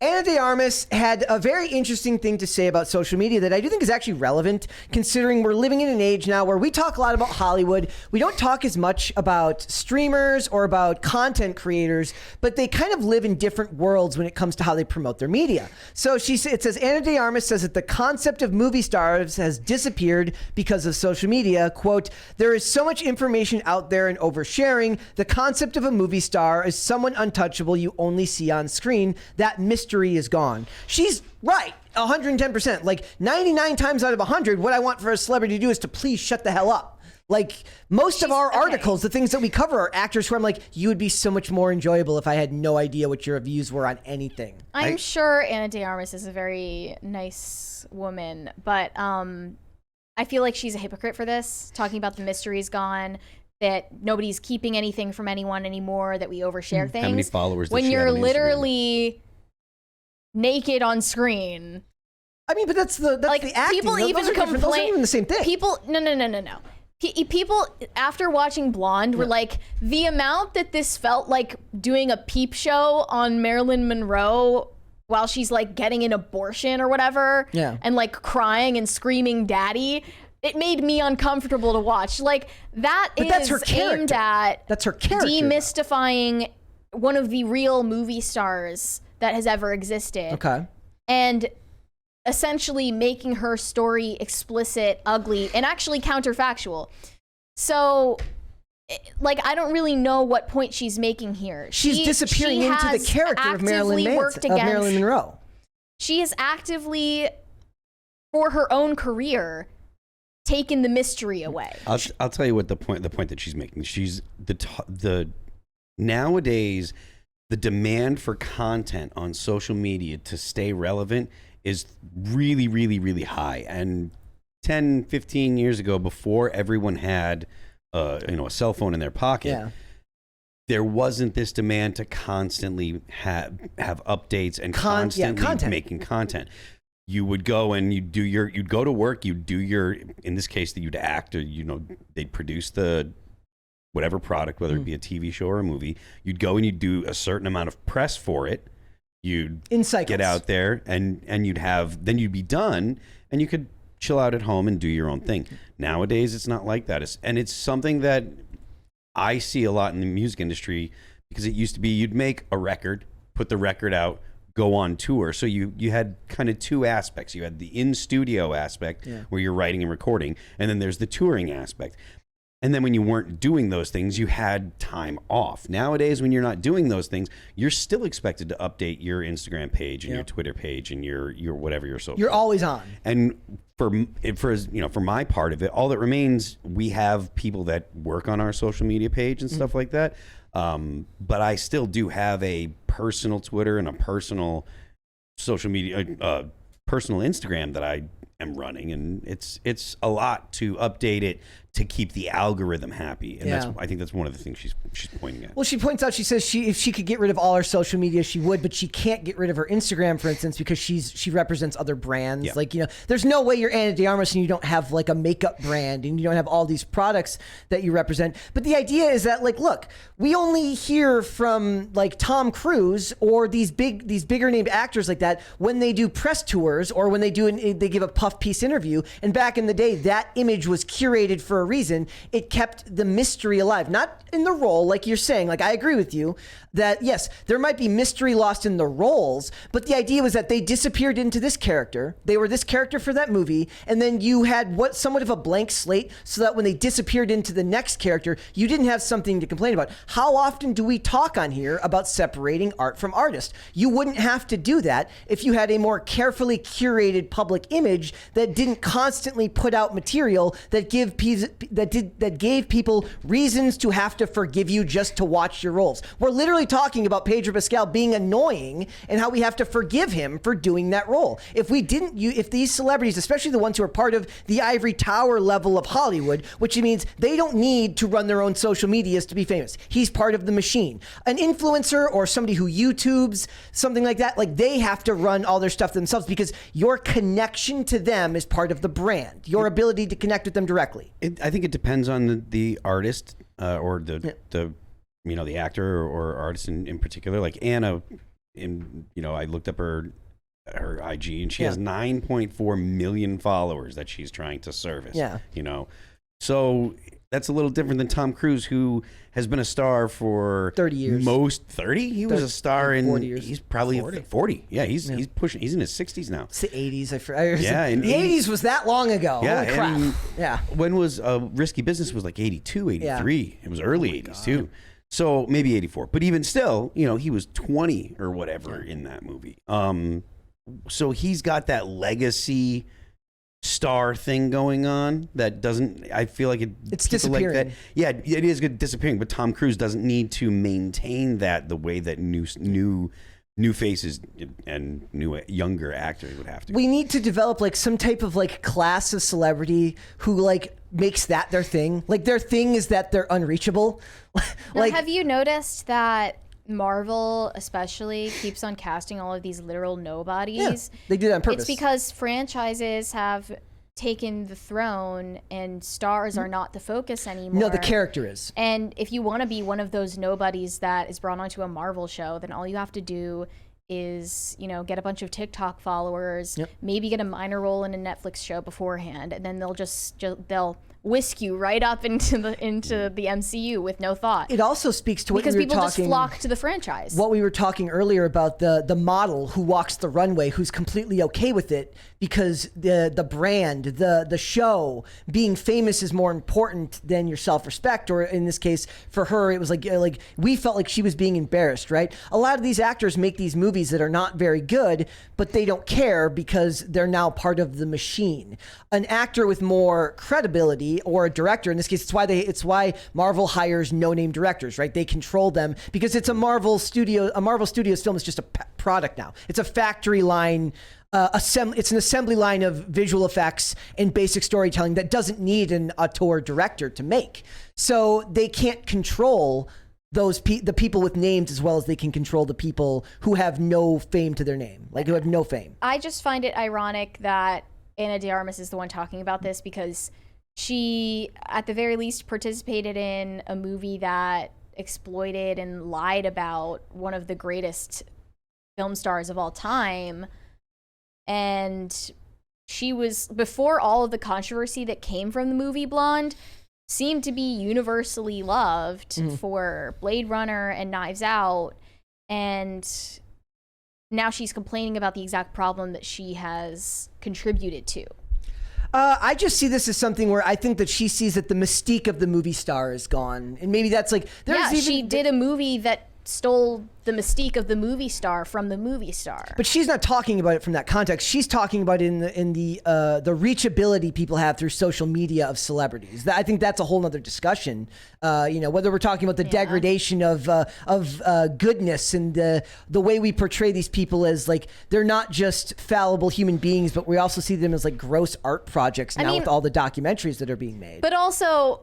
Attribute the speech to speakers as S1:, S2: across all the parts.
S1: Ana de Armas had a very interesting thing to say about social media that I do think is actually relevant, considering we're living in an age now where we talk a lot about Hollywood. We don't talk as much about streamers or about content creators, but they kind of live in different worlds when it comes to how they promote their media. So it says, Ana de Armas says that the concept of movie stars has disappeared because of social media. Quote, there is so much information out there and oversharing. The concept of a movie star is someone untouchable you only see on screen. That mystery is gone. She's right, 110%. Like 99 times out of 100, what I want for a celebrity to do is to please shut the hell up. Like most of our articles, the things that we cover are actors who I'm like, you would be so much more enjoyable if I had no idea what your views were on anything.
S2: I'm sure Ana de Armas is a very nice woman, but I feel like she's a hypocrite for this, talking about the mystery is gone, that nobody's keeping anything from anyone anymore, that we overshare things.
S3: How many followers does
S2: when
S3: she
S2: you're
S3: have on Instagram?
S2: Literally naked on screen.
S1: I mean, but that's the acting.
S2: People even complain.
S1: Those aren't even the same thing.
S2: People, no. People after watching Blonde were like, the amount that this felt like doing a peep show on Marilyn Monroe while she's like getting an abortion or whatever, and like crying and screaming "daddy." It made me uncomfortable to watch. Like that's her aimed at.
S1: That's her character.
S2: Demystifying one of the real movie stars that has ever existed.
S1: Okay.
S2: And essentially making her story explicit, ugly, and actually counterfactual. So, like, I don't really know what point she's making here.
S1: She's disappearing into the character of Marilyn Monroe.
S2: She has actively, for her own career, taken the mystery away.
S3: I'll tell you what the point that she's making. She's the nowadays the demand for content on social media to stay relevant is really, really, really high. And 10, 15 years ago, before everyone had a cell phone in their pocket, there wasn't this demand to constantly have updates and constantly making content. You would go and you'd go to work, you'd do your, in this case, you'd act, or they'd produce the whatever product, whether it be a TV show or a movie. You'd go and you'd do a certain amount of press for it. You'd get out there and then you'd be done and you could chill out at home and do your own thing. Nowadays, it's not like that. It's something that I see a lot in the music industry, because it used to be you'd make a record, put the record out, go on tour. So you had kind of two aspects. You had the in-studio aspect where you're writing and recording, and then there's the touring aspect. And then when you weren't doing those things, you had time off. Nowadays, when you're not doing those things, you're still expected to update your Instagram page and your Twitter page and your whatever your social.
S1: You're always on.
S3: And for my part of it, all that remains, we have people that work on our social media page and stuff like that. But I still do have a personal Twitter and a personal social media, personal Instagram that I am running, and it's a lot to update it to keep the algorithm happy. And I think that's one of the things she's pointing at.
S1: Well, she points out, she says if she could get rid of all her social media, she would, but she can't get rid of her Instagram, for instance, because she represents other brands. Yeah. Like, there's no way you're Ana de Armas and you don't have like a makeup brand and you don't have all these products that you represent. But the idea is that, like, look, we only hear from like Tom Cruise or these bigger named actors like that when they do press tours or when they give a puff piece interview. And back in the day, that image was curated for a reason. It kept the mystery alive, not in the role, like you're saying. Like, I agree with you that yes, there might be mystery lost in the roles, but the idea was that they disappeared into this character. They were this character for that movie, and then you had somewhat of a blank slate, so that when they disappeared into the next character, you didn't have something to complain about. How often do we talk on here about separating art from artist? You wouldn't have to do that if you had a more carefully curated public image that didn't constantly put out material that gave people reasons to have to forgive you just to watch your roles. We're literally talking about Pedro Pascal being annoying and how we have to forgive him for doing that role. If these celebrities, especially the ones who are part of the ivory tower level of Hollywood, which means they don't need to run their own social medias to be famous. He's part of the machine. An influencer or somebody who YouTubes, something like that, like, they have to run all their stuff themselves, because your connection to them is part of the brand, your ability to connect with them directly.
S3: I think it depends on the artist or the actor or artist in particular. Like Anna I looked up her IG, and she has 9.4 million followers that she's trying to service.
S1: Yeah.
S3: So that's a little different than Tom Cruise, who has been a star for
S1: 30 years.
S3: 30? He was a star in
S1: 40 years.
S3: He's probably 40. Yeah, he's pushing. He's in his 60s now.
S1: It's the 80s.
S3: Yeah,
S1: the 80s was that long ago.
S3: Yeah,
S1: Holy crap. Yeah.
S3: When was Risky Business was like 82, 83. Yeah. It was early 80s too. So maybe 84. But even still, he was 20 or whatever in that movie. So he's got that legacy star thing going on that doesn't, I feel like
S1: it's disappearing.
S3: Like that, yeah, it is good disappearing, but Tom Cruise doesn't need to maintain that the way that new faces and new younger actors would have to.
S1: We need to develop like some type of like class of celebrity who like makes that their thing. Like their thing is that they're unreachable.
S2: Now, have you noticed that Marvel especially keeps on casting all of these literal nobodies?
S1: Yeah, they do that on purpose.
S2: It's because franchises have taken the throne and stars are not the focus anymore.
S1: No, the character is.
S2: And if you want to be one of those nobodies that is brought onto a Marvel show, then all you have to do is, get a bunch of TikTok followers, maybe get a minor role in a Netflix show beforehand, and then they'll whisk you right up into the MCU with no thought.
S1: It also speaks to what
S2: because
S1: we were
S2: people
S1: talking,
S2: just flock to the franchise.
S1: What we were talking earlier about the model who walks the runway, who's completely okay with it because the brand, the show, being famous is more important than your self-respect. Or in this case, for her, it was like we felt like she was being embarrassed, right? A lot of these actors make these movies that are not very good, but they don't care because they're now part of the machine. An actor with more credibility, or a director, in this case, it's why Marvel hires no-name directors, right? They control them because it's a Marvel Studios film is just a product now. It's a factory line. It's an assembly line of visual effects and basic storytelling that doesn't need an auteur director to make. So they can't control the people with names as well as they can control the people who have no fame to their name, like who have no fame.
S2: I just find it ironic that Ana de Armas is the one talking about this because she, at the very least, participated in a movie that exploited and lied about one of the greatest film stars of all time. And she was, before all of the controversy that came from the movie Blonde, seemed to be universally loved for Blade Runner and Knives Out. And now she's complaining about the exact problem that she has contributed to.
S1: I just see this as something where I think that she sees that the mystique of the movie star is gone. And maybe that's like...
S2: she did a movie that stole the mystique of the movie star from the movie star.
S1: But she's not talking about it from that context. She's talking about it in the reachability people have through social media of celebrities. I think that's a whole nother discussion. Whether we're talking about the degradation of goodness and the way we portray these people as like they're not just fallible human beings, but we also see them as like gross art projects now with all the documentaries that are being made.
S2: But also,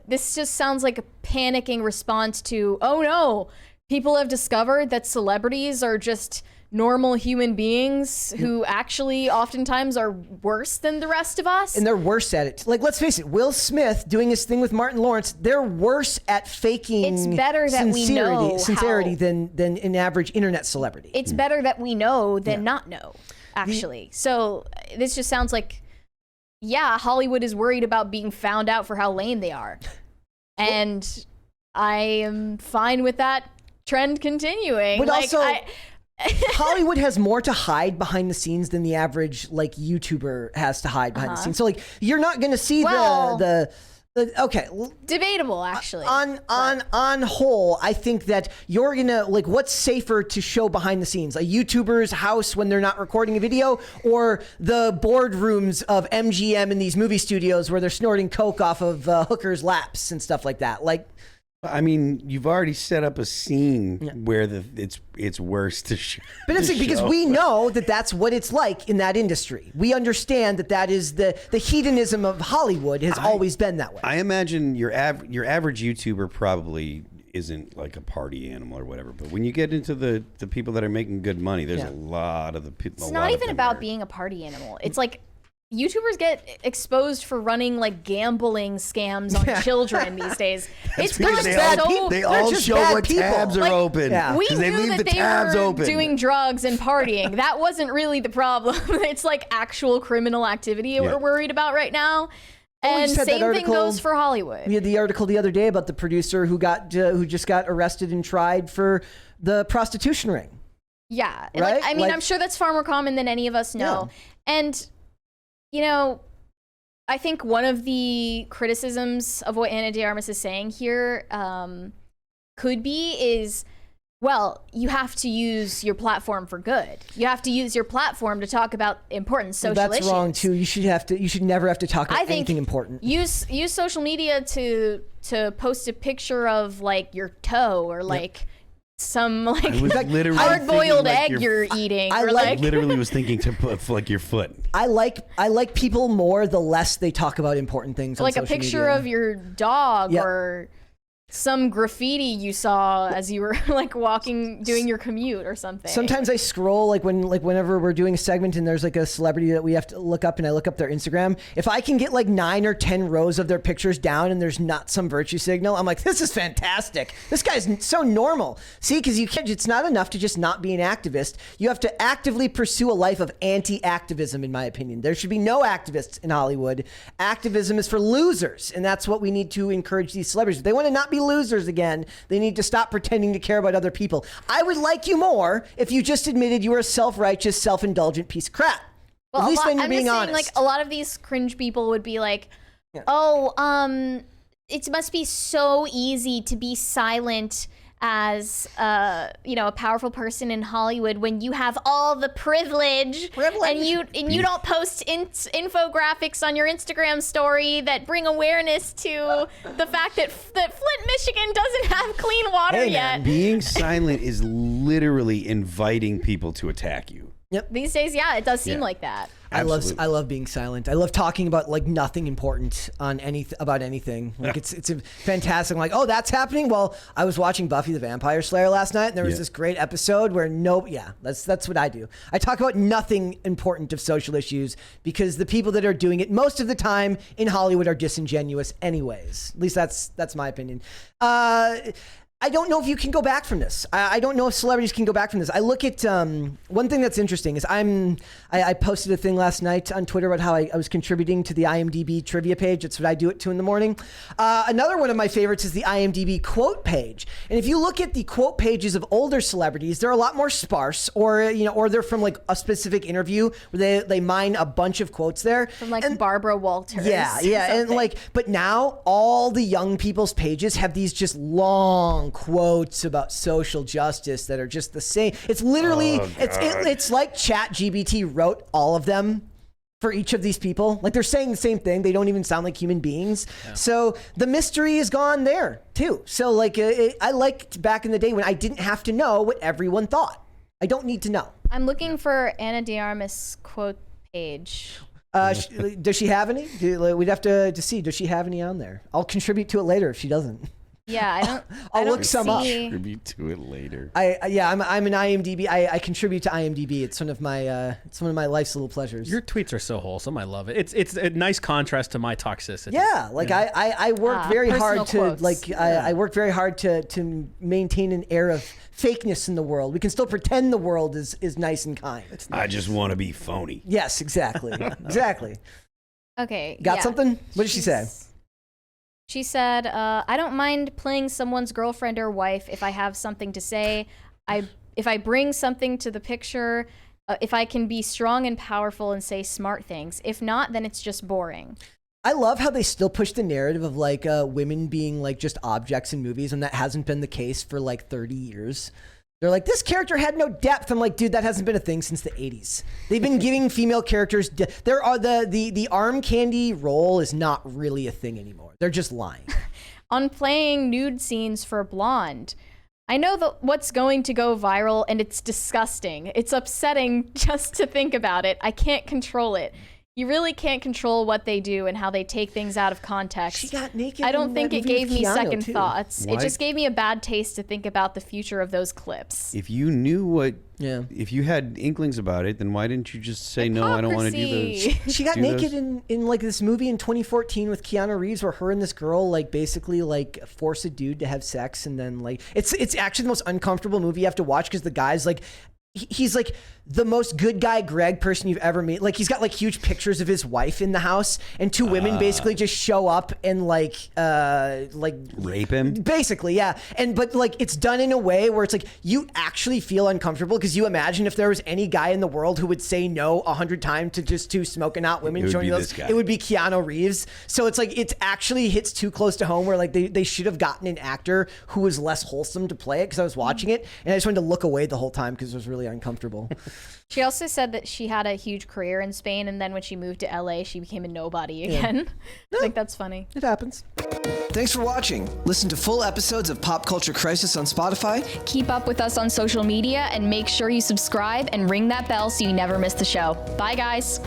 S2: this just sounds like a panicking response to, oh no, people have discovered that celebrities are just normal human beings who actually oftentimes are worse than the rest of us.
S1: And they're worse at it. Like, let's face it, Will Smith doing his thing with Martin Lawrence, they're worse at faking
S2: it's better that we know
S1: sincerity than an average internet celebrity.
S2: It's better that we know than not know, actually. So this just sounds like, Hollywood is worried about being found out for how lame they are. And I am fine with that trend continuing.
S1: But Hollywood has more to hide behind the scenes than the average like YouTuber has to hide behind the scenes. So like you're not going to see okay.
S2: Debatable, actually.
S1: On whole, I think that you're gonna like what's safer to show behind the scenes, a YouTuber's house when they're not recording a video, or the boardrooms of MGM in these movie studios where they're snorting coke off of hookers' laps and stuff like that. Like,
S3: I mean, you've already set up a scene where it's worse to show.
S1: But it's because we know that that's what it's like in that industry. We understand that is the hedonism of Hollywood has always been that way.
S3: I imagine your average YouTuber probably isn't like a party animal or whatever. But when you get into the people that are making good money, there's a lot of the people.
S2: It's not even about being a party animal. It's like YouTubers get exposed for running like gambling scams on children these days. It's
S3: because
S2: gotten
S3: they
S2: so.
S3: all
S1: just
S3: show
S1: bad
S3: what
S1: people.
S3: tabs are
S2: Like,
S3: open.
S1: Yeah.
S2: We
S3: 'Cause
S2: knew
S3: they leave
S2: that
S3: the
S2: they
S3: tabs
S2: were
S3: open.
S2: doing drugs and partying. That wasn't really the problem. It's like actual criminal activity we're worried about right now. And
S1: just had that
S2: same thing
S1: article-
S2: goes for Hollywood.
S1: We had the article the other day about the producer who just got arrested and tried for the prostitution ring.
S2: Yeah.
S1: Right?
S2: Like, I mean,
S1: Like-
S2: I'm sure that's far more common than any of us know. And, you know, I think one of the criticisms of what Ana de Armas is saying here could be is, well, you have to use your platform for good. You have to use your platform to talk about important social issues.
S1: That's wrong too. You should never have to talk about anything important.
S2: Use social media to post a picture of like your toe or like some like
S3: I was literally
S2: hard-boiled
S3: thinking, like,
S2: egg you're eating.
S1: I
S2: or
S1: like-
S2: like
S3: literally was thinking to put like your foot.
S1: I like people more the less they talk about important things.
S2: like
S1: on
S2: a
S1: social
S2: picture
S1: media.
S2: of your dog
S1: Yep.
S2: or some graffiti you saw as you were like doing your commute or something.
S1: Sometimes I scroll whenever we're doing a segment and there's like a celebrity that we have to look up and I look up their Instagram. If I can get like 9 or 10 rows of their pictures down and there's not some virtue signal, I'm like, this is fantastic. This guy's so normal. See, because it's not enough to just not be an activist. You have to actively pursue a life of anti-activism, in my opinion. There should be no activists in Hollywood. Activism is for losers, and that's what we need to encourage these celebrities. If they want to not be losers again, they need to stop pretending to care about other people. I would like you more if you just admitted you were a self-righteous, self-indulgent piece of crap.
S2: well,
S1: At least then you're
S2: I'm
S1: being
S2: just saying,
S1: honest.
S2: like a lot of these cringe people would be like, it must be so easy to be silent as a powerful person in Hollywood when you have all the privilege. and you don't post infographics on your Instagram story that bring awareness to the fact that Flint, Michigan doesn't have clean water
S1: Hey,
S2: yet.
S1: man.
S3: Being silent is literally inviting people to attack you.
S2: These days, yeah, it does seem
S3: Yeah.
S2: like that.
S1: I
S3: Absolutely.
S1: love being silent. I love talking about like nothing important on about anything. Like it's a fantastic. I'm like, oh, that's happening. Well, I was watching Buffy the Vampire Slayer last night, and there was this great episode where that's what I do. I talk about nothing important of social issues because the people that are doing it most of the time in Hollywood are disingenuous, anyways. At least that's my opinion. I don't know if you can go back from this. I don't know if celebrities can go back from this. I look at one thing that's interesting is I posted a thing last night on Twitter about how I was contributing to the IMDb trivia page. That's what I do it to in the morning. Another one of my favorites is the IMDb quote page. And if you look at the quote pages of older celebrities, they're a lot more sparse, or they're from like a specific interview where they mine a bunch of quotes there.
S2: From like Barbara Walters.
S1: Yeah,
S2: or
S1: and
S2: something.
S1: but now all the young people's pages have these just long quotes about social justice that are just the same. It's literally it's like ChatGPT wrote all of them for each of these people. Like they're saying the same thing. They don't even sound like human beings. Yeah. So the mystery is gone there too. So like I liked back in the day when I didn't have to know what everyone thought. I don't need to know.
S2: I'm looking for Ana de Armas quote page.
S1: Does she have any? We'd have to see. Does she have any on there? I'll contribute to it later if she doesn't.
S2: Yeah, I don't.
S1: I'll
S2: I don't
S1: look some up.
S3: Contribute to it later.
S1: I'm an IMDb. I contribute to IMDb. It's one of my life's little pleasures.
S4: Your tweets are so wholesome. I love it. It's a nice contrast to my toxicity.
S1: Yeah, like I work very hard
S2: personal
S1: to
S2: quotes.
S1: I work very hard to maintain an air of fakeness in the world. We can still pretend the world is nice and kind.
S3: I just want to be phony.
S1: Yes, exactly, exactly.
S2: Okay.
S1: Got
S2: yeah.
S1: something? What did she say?
S2: She said, I don't mind playing someone's girlfriend or wife if I have something to say. If I bring something to the picture, if I can be strong and powerful and say smart things. If not, then it's just boring.
S1: I love how they still push the narrative of like women being like just objects in movies, and that hasn't been the case for like 30 years. They're like, this character had no depth. I'm like, dude, that hasn't been a thing since the 80s. They've been giving female characters. There are the arm candy role is not really a thing anymore. They're just lying.
S2: On playing nude scenes for Blonde, I know what's going to go viral, and it's disgusting. It's upsetting just to think about it. I can't control it. You really can't control what they do and how they take things out of context.
S1: She got naked.
S2: I don't
S1: in
S2: think
S1: that
S2: it
S1: movie
S2: gave
S1: with
S2: me
S1: Keanu,
S2: second
S1: too.
S2: thoughts.
S3: Why-
S2: It just gave me a bad taste to think about the future of those clips.
S3: If you knew what,
S1: Yeah.
S3: if you had inklings about it, then why didn't you just say no? I don't want to do
S2: Hypocrisy.
S3: this.
S1: She got
S3: do
S1: naked
S3: this?
S1: in like this movie in 2014 with Keanu Reeves, where her and this girl like basically like force a dude to have sex, and then like it's actually the most uncomfortable movie you have to watch because the guy's like. He's like the most good guy Greg person you've ever met. Like he's got like huge pictures of his wife in the house, and two women basically just show up and like
S3: Rape him?
S1: basically, yeah. But like it's done in a way where it's like you actually feel uncomfortable because you imagine if there was any guy in the world who would say no 100 times to just two smoking hot women
S3: It would
S1: showing
S3: be
S1: you those,
S3: this guy.
S1: it would be Keanu Reeves. So it's like it actually hits too close to home where like they should have gotten an actor who was less wholesome to play it because I was watching it and I just wanted to look away the whole time because it was really uncomfortable.
S2: She also said that she had a huge career in Spain, and then when she moved to LA, she became a nobody again. I think that's funny.
S1: It happens. Thanks for watching. Listen to full episodes of Pop Culture Crisis on Spotify.
S5: Keep up with us on social media and make sure you subscribe and ring that bell so you never miss the show. Bye, guys.